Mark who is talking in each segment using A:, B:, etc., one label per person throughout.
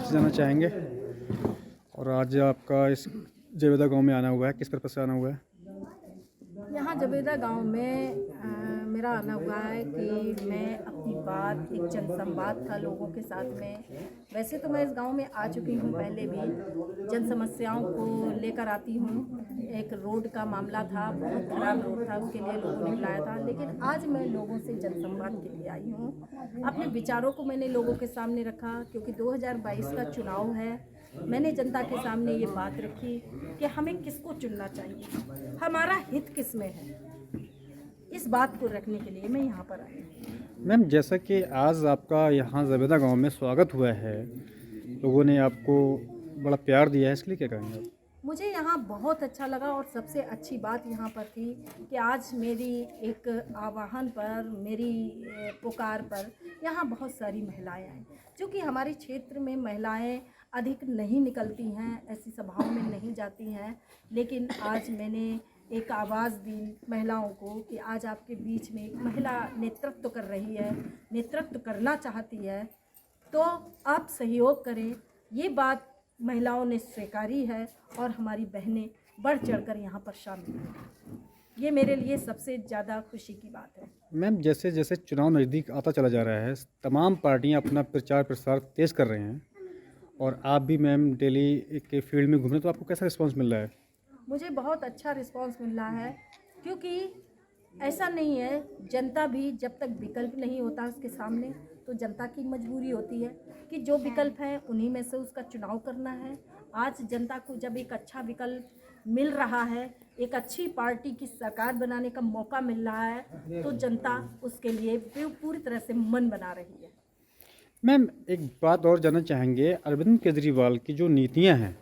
A: परिचय जानना चाहेंगे। और आज आपका इस जवेदा गांव में आना हुआ है, किस पर्पज़ से आना हुआ है?
B: यहाँ जवेदा गांव में मेरा आना हुआ है कि मैं अपनी बात एक जनसंवाद था लोगों के साथ में। वैसे तो मैं इस गांव में आ चुकी हूँ, पहले भी जन समस्याओं को लेकर आती हूँ। एक रोड का मामला था, बहुत खराब रोड था, उसके लिए लोगों ने बुलाया था। लेकिन आज मैं लोगों से जनसंवाद के लिए आई हूँ। अपने विचारों को मैंने लोगों के सामने रखा, क्योंकि 2022 का चुनाव है। मैंने जनता के सामने ये बात रखी कि हमें किसको चुनना चाहिए, हमारा हित किस में है। इस बात को रखने के लिए मैं यहाँ पर आई हूँ।
A: मैम, जैसा कि आज आपका यहाँ जवेदा गांव में स्वागत हुआ है, लोगों ने आपको बड़ा प्यार दिया है, इसके लिए क्या कहेंगे आप?
B: मुझे यहाँ बहुत अच्छा लगा, और सबसे अच्छी बात यहाँ पर थी कि आज मेरी एक आह्वान पर, मेरी पुकार पर यहाँ बहुत सारी महिलाएं आई, जो कि हमारे क्षेत्र में महिलाएं अधिक नहीं निकलती हैं, ऐसी सभाओं में नहीं जाती हैं। लेकिन आज मैंने एक आवाज़ दी महिलाओं को कि आज आपके बीच में एक महिला नेतृत्व कर रही है, नेतृत्व करना चाहती है, तो आप सहयोग करें। ये बात महिलाओं ने स्वीकारी है और हमारी बहनें बढ़ चढ़कर यहाँ पर शामिल हैं। ये मेरे लिए सबसे ज़्यादा खुशी की बात है।
A: मैम, जैसे जैसे चुनाव नज़दीक आता चला जा रहा है, तमाम पार्टियां अपना प्रचार प्रसार तेज़ कर रहे हैं, और आप भी मैम डेली के फील्ड में घूम रहे हैं, तो आपको कैसा रिस्पांस मिल रहा है?
B: मुझे बहुत अच्छा रिस्पांस मिल रहा है, क्योंकि ऐसा नहीं है, जनता भी जब तक विकल्प नहीं होता उसके सामने, तो जनता की मजबूरी होती है कि जो विकल्प है उन्हीं में से उसका चुनाव करना है। आज जनता को जब एक अच्छा विकल्प मिल रहा है, एक अच्छी पार्टी की सरकार बनाने का मौका मिल रहा है, तो जनता उसके लिए पूरी तरह से मन बना रही है।
A: मैम, एक बात और जानना चाहेंगे, अरविंद केजरीवाल की जो नीतियां हैं,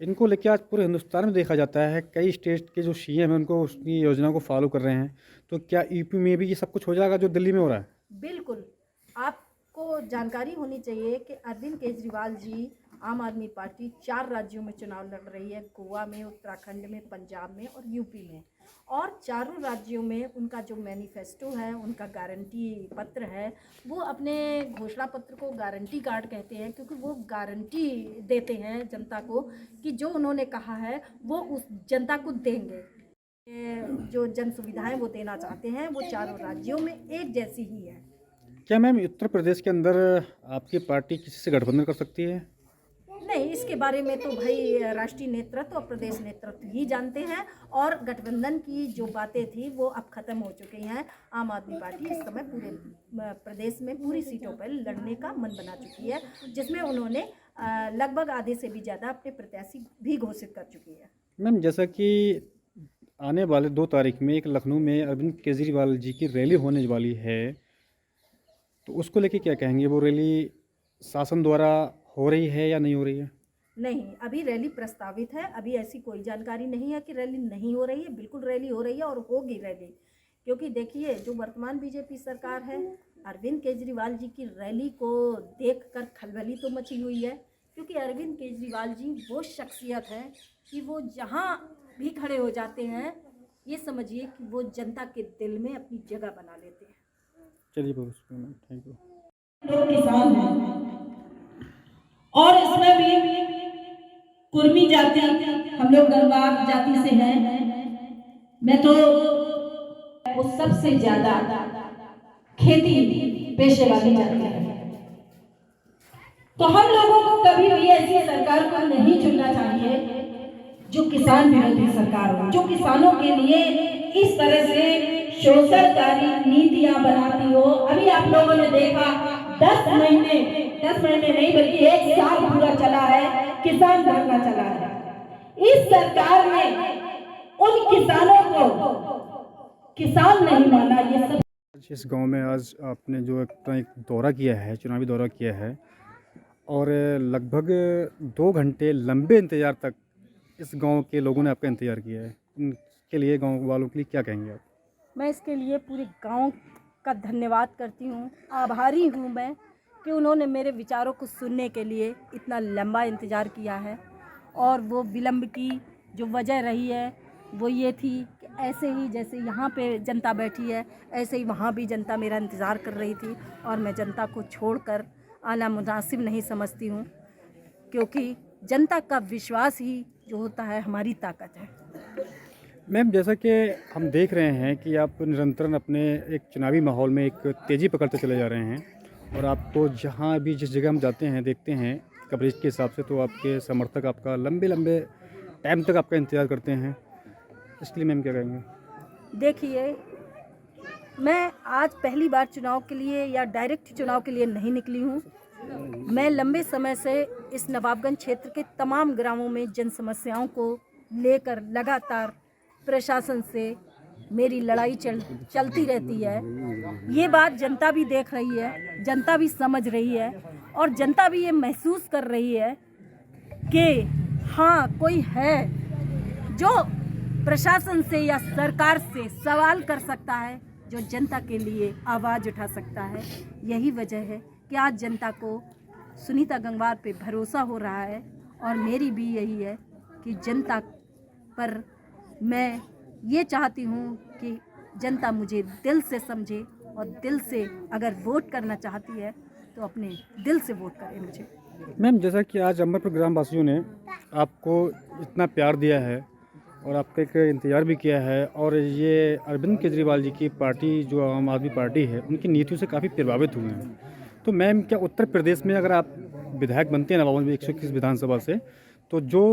A: इनको लेके आज पूरे हिंदुस्तान में देखा जाता है, कई स्टेट के जो सीएम हैं उनको उसकी योजना को फॉलो कर रहे हैं, तो क्या यूपी में भी ये सब कुछ हो जाएगा जो दिल्ली में हो रहा है?
B: बिल्कुल, आपको जानकारी होनी चाहिए कि अरविंद केजरीवाल जी, आम आदमी पार्टी 4 राज्यों में चुनाव लड़ रही है, गोवा में, उत्तराखंड में, पंजाब में और यूपी में। और चारों राज्यों में उनका जो मैनिफेस्टो है, उनका गारंटी पत्र है, वो अपने घोषणा पत्र को गारंटी कार्ड कहते हैं, क्योंकि वो गारंटी देते हैं जनता को कि जो उन्होंने कहा है वो उस जनता को देंगे। जो जन सुविधाएं वो देना चाहते हैं, वो चारों राज्यों में एक जैसी ही है।
A: क्या मैम, उत्तर प्रदेश के अंदर आपकी पार्टी किसी से गठबंधन कर सकती है?
B: नहीं, इसके बारे में तो भाई राष्ट्रीय नेतृत्व और प्रदेश नेतृत्व ही जानते हैं, और गठबंधन की जो बातें थी वो अब ख़त्म हो चुकी हैं। आम आदमी पार्टी इस समय पूरे प्रदेश में पूरी सीटों पर लड़ने का मन बना चुकी है, जिसमें उन्होंने लगभग आधे से भी ज़्यादा अपने प्रत्याशी भी घोषित कर चुकी है।
A: मैम, जैसा कि आने वाले 2 तारीख में एक लखनऊ में अरविंद केजरीवाल जी की रैली होने वाली है, तो उसको लेके क्या कहेंगे? वो रैली शासन द्वारा हो रही है या नहीं हो रही है?
B: नहीं, अभी रैली प्रस्तावित है, अभी ऐसी कोई जानकारी नहीं है कि रैली नहीं हो रही है। बिल्कुल रैली हो रही है और होगी रैली, क्योंकि देखिए जो वर्तमान बीजेपी सरकार है, अरविंद केजरीवाल जी की रैली को देखकर खलबली तो मची हुई है, क्योंकि अरविंद केजरीवाल जी वो शख्सियत है कि वो जहाँ भी खड़े हो जाते हैं, ये समझिए कि वो जनता के दिल में अपनी जगह बना लेते हैं।
A: चलिए, बहुत शुक्रिया मैम, थैंक यू।
C: लोग किसान हैं, और इसमें भी कुर्मी जाति, हम लोग गढ़वाल जाति से हैं। मैं तो वो सबसे ज्यादा खेती पेशे वाली जाति है। तो हम लोगों को कभी भी ऐसी सरकार को नहीं चुनना चाहिए जो किसान विरोधी सरकार हो, जो किसानों के लिए इस तरह से शोषणकारी नीतियां बनाती हो। अभी आप लोगों ने देखा 10 महीने नहीं बल्कि 1 साल पूरा चला है, किसान धरना चला है। इस सरकार ने उन किसानों को किसान नहीं माना। ये सब
A: इस गांव में आज आपने जो अपना एक दौरा किया है, चुनावी दौरा किया है, और लगभग 2 घंटे लंबे इंतज़ार तक इस गांव के लोगों ने आपका इंतज़ार किया है, इनके लिए, गांव वालों के लिए क्या कहेंगे आप?
B: मैं इसके लिए पूरे गांव का धन्यवाद करती हूँ, आभारी हूँ मैं कि उन्होंने मेरे विचारों को सुनने के लिए इतना लंबा इंतज़ार किया है। और वो विलम्ब की जो वजह रही है वो ये थी कि ऐसे ही जैसे यहाँ पे जनता बैठी है, ऐसे ही वहाँ भी जनता मेरा इंतज़ार कर रही थी, और मैं जनता को छोड़कर आना मुनासिब नहीं समझती हूँ। क्योंकि जनता का विश्वास ही जो होता है हमारी ताकत है।
A: मैम, जैसा कि हम देख रहे हैं कि आप निरंतर अपने एक चुनावी माहौल में एक तेज़ी पकड़ते चले जा रहे हैं और आपको जहाँ भी जिस जगह हम जाते हैं देखते हैं कवरेज के हिसाब से, तो आपके समर्थक आपका लंबे लंबे टाइम तक आपका इंतज़ार करते हैं। इसके लिए मैम क्या कहेंगे?
B: देखिए, मैं आज पहली बार चुनाव के लिए या डायरेक्ट चुनाव के लिए नहीं निकली हूँ। मैं लंबे समय से इस नवाबगंज क्षेत्र के तमाम ग्रामों में जन समस्याओं को लेकर लगातार प्रशासन से मेरी लड़ाई चलती रहती है। ये बात जनता भी देख रही है, जनता भी समझ रही है और जनता भी ये महसूस कर रही है कि हाँ, कोई है जो प्रशासन से या सरकार से सवाल कर सकता है, जो जनता के लिए आवाज़ उठा सकता है। यही वजह है कि आज जनता को सुनीता गंगवार पे भरोसा हो रहा है और मेरी भी यही है कि जनता पर मैं ये चाहती हूँ कि जनता मुझे दिल से समझे और दिल से अगर वोट करना चाहती है तो अपने दिल से वोट करे मुझे।
A: मैम, जैसा कि आज अमरपुर ग्राम वासियों ने आपको इतना प्यार दिया है और आपका एक इंतज़ार भी किया है, और ये अरविंद केजरीवाल जी की पार्टी जो आम आदमी पार्टी है उनकी नीतियों से काफ़ी प्रभावित हुए हैं, तो मैम क्या उत्तर प्रदेश में अगर आप विधायक बनते हैं नवाबगंज में 121 विधानसभा से, तो जो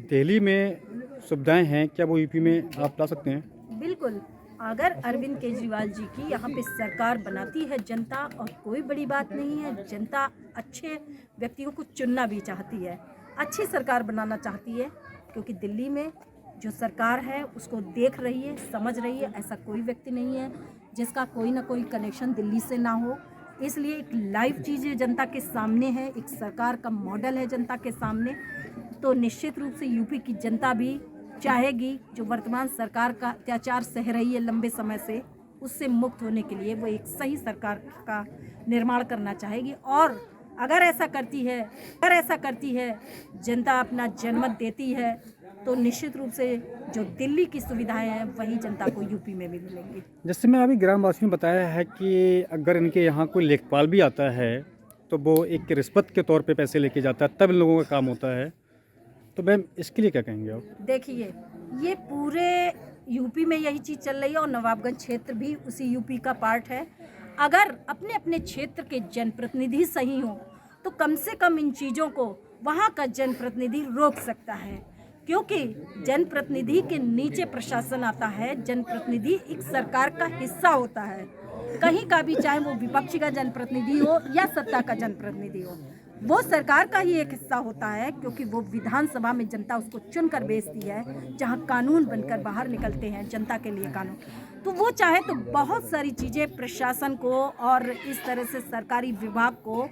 A: दिल्ली में सुविधाएं हैं क्या वो यूपी में आप ला सकते हैं?
B: बिल्कुल, अगर अरविंद केजरीवाल जी की यहाँ पे सरकार बनाती है जनता, और कोई बड़ी बात नहीं है, जनता अच्छे व्यक्तियों को चुनना भी चाहती है, अच्छी सरकार बनाना चाहती है, क्योंकि दिल्ली में जो सरकार है उसको देख रही है, समझ रही है। ऐसा कोई व्यक्ति नहीं है जिसका कोई ना कोई कनेक्शन दिल्ली से ना हो। इसलिए एक लाइव चीज़ जनता के सामने है, एक सरकार का मॉडल है जनता के सामने, तो निश्चित रूप से यूपी की जनता भी चाहेगी जो वर्तमान सरकार का अत्याचार सह रही है लंबे समय से, उससे मुक्त होने के लिए वो एक सही सरकार का निर्माण करना चाहेगी। और अगर ऐसा करती है जनता अपना जनमत देती है, तो निश्चित रूप से जो दिल्ली की सुविधाएं हैं वही जनता को यूपी में भी मिलेंगी।
A: जैसे मैं अभी ग्रामवासियों ने बताया है कि अगर इनके यहाँ कोई लेखपाल भी आता है तो वो एक रिश्वत के तौर पे पैसे लेके जाता है, तब इन लोगों का काम होता है, तो मैम इसके लिए क्या कहेंगे आप?
B: देखिए, ये पूरे यूपी में यही चीज़ चल रही है और नवाबगंज क्षेत्र भी उसी यूपी का पार्ट है। अगर अपने अपने क्षेत्र के जनप्रतिनिधि सही हों तो कम से कम इन चीज़ों को वहाँ का जनप्रतिनिधि रोक सकता है, क्योंकि जनप्रतिनिधि के नीचे प्रशासन आता है। जनप्रतिनिधि एक सरकार का हिस्सा होता है, कहीं का भी, चाहे वो विपक्ष का जनप्रतिनिधि हो या सत्ता का जनप्रतिनिधि हो, वो सरकार का ही एक हिस्सा होता है, क्योंकि वो विधानसभा में जनता उसको चुनकर भेजती है, जहां कानून बनकर बाहर निकलते हैं जनता के लिए कानून। तो वो चाहे तो बहुत सारी चीज़ें प्रशासन को और इस तरह से सरकारी विभाग को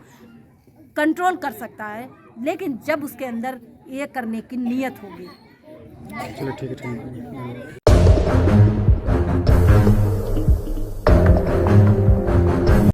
B: कंट्रोल कर सकता है, लेकिन जब उसके अंदर ये करने की नीयत होगी।
A: चलो ठीक है।